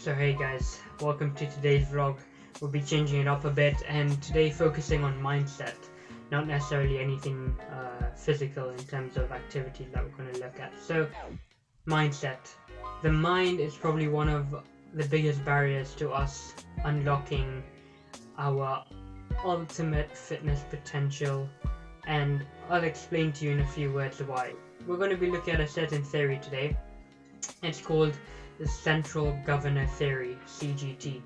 So hey guys, welcome to today's vlog. We'll be changing it up a bit and today focusing on mindset, not necessarily anything physical in terms of activities that we're going to look at. So mindset. The mind is probably one of the biggest barriers to us unlocking our ultimate fitness potential, and I'll explain to you in a few words why. We're going to be looking at a certain theory today. It's called the Central Governor Theory, CGT.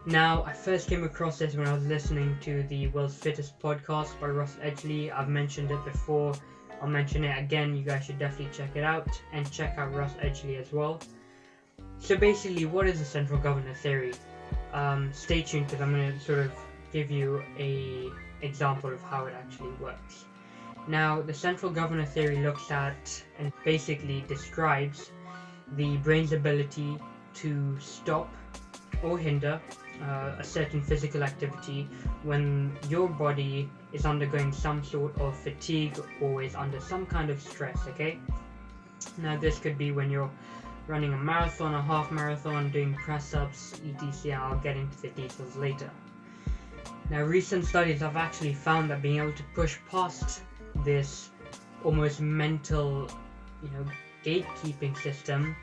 Now, I first came across this when I was listening to the World's Fittest podcast by Russ Edgley. I've mentioned it before, I'll mention it again. You guys should definitely check it out and check out Russ Edgley as well. So basically, what is the Central Governor Theory? Stay tuned because I'm going to sort of give you an example of how it actually works. Now, the Central Governor Theory looks at and basically describes the brain's ability to stop or hinder a certain physical activity when your body is undergoing some sort of fatigue or is under some kind of stress, okay? Now this could be when you're running a marathon, a half marathon, doing press-ups, etc. I'll get into the details later. Now recent studies have actually found that being able to push past this almost mental, gatekeeping system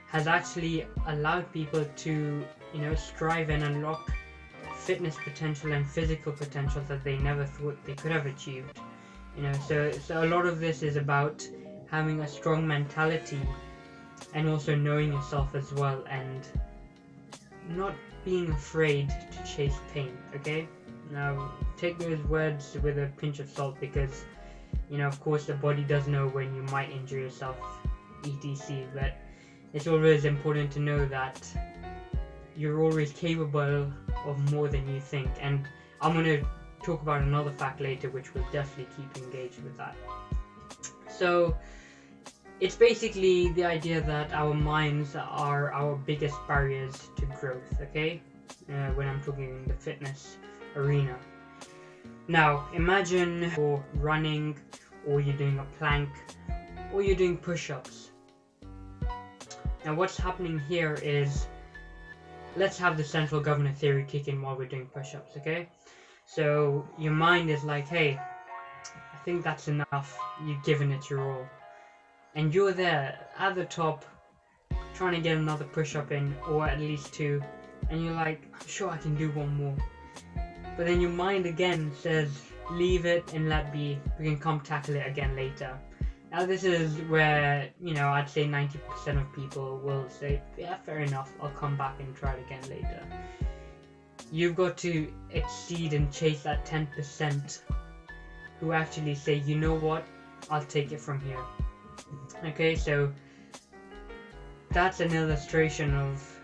has actually allowed people to, strive and unlock fitness potential and physical potential that they never thought they could have achieved. So a lot of this is about having a strong mentality and also knowing yourself as well and not being afraid to chase pain, okay? Now, take those words with a pinch of salt because, of course the body does know when you might injure yourself, etc. But it's always important to know that you're always capable of more than you think. And I'm going to talk about another fact later which will definitely keep you engaged with that. So, it's basically the idea that our minds are our biggest barriers to growth, okay? When I'm talking in the fitness arena. Now, imagine you're running, or you're doing a plank, or you're doing push-ups. Now what's happening here is, let's have the Central Governor Theory kick in while we're doing push-ups, okay? So your mind is like, hey, I think that's enough, you've given it your all. And you're there at the top, trying to get another push-up in, or at least two, and you're like, I'm sure I can do one more. But then your mind again says, leave it and let be, we can come tackle it again later. Now this is where, I'd say 90% of people will say, yeah, fair enough, I'll come back and try it again later. You've got to exceed and chase that 10% who actually say, you know what, I'll take it from here. Okay, so that's an illustration of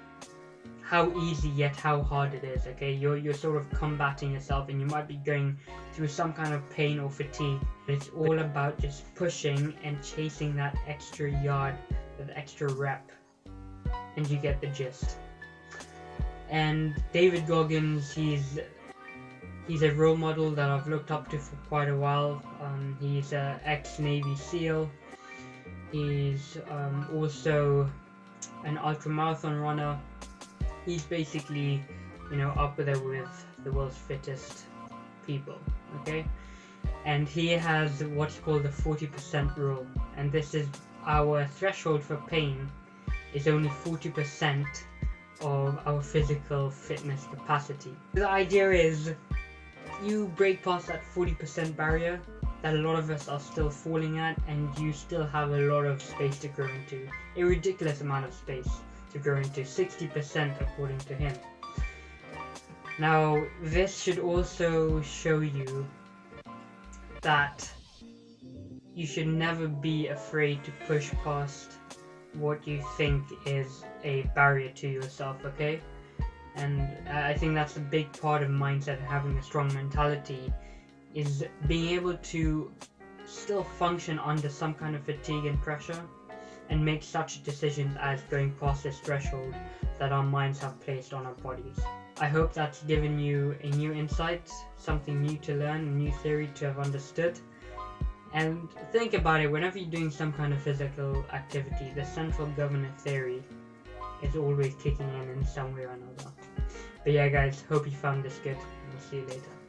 how easy yet how hard it is, okay? You're sort of combating yourself and you might be going through some kind of pain or fatigue. It's all about just pushing and chasing that extra yard, that extra rep, and you get the gist. And David Goggins, he's a role model that I've looked up to for quite a while. He's an ex-Navy SEAL. He's also an ultramarathon runner. He's basically, up there with the world's fittest people, okay? And he has what's called the 40% rule, and this is our threshold for pain is only 40% of our physical fitness capacity. The idea is you break past that 40% barrier that a lot of us are still falling at, and you still have a lot of space to grow into, a ridiculous amount of space to grow into, 60% according to him. Now, this should also show you that you should never be afraid to push past what you think is a barrier to yourself, okay? And I think that's a big part of mindset and having a strong mentality, is being able to still function under some kind of fatigue and pressure and make such decisions as going past this threshold that our minds have placed on our bodies. I hope that's given you a new insight, something new to learn, a new theory to have understood. And think about it, whenever you're doing some kind of physical activity, the Central Governor Theory is always kicking in some way or another. But yeah guys, hope you found this good, and we'll see you later.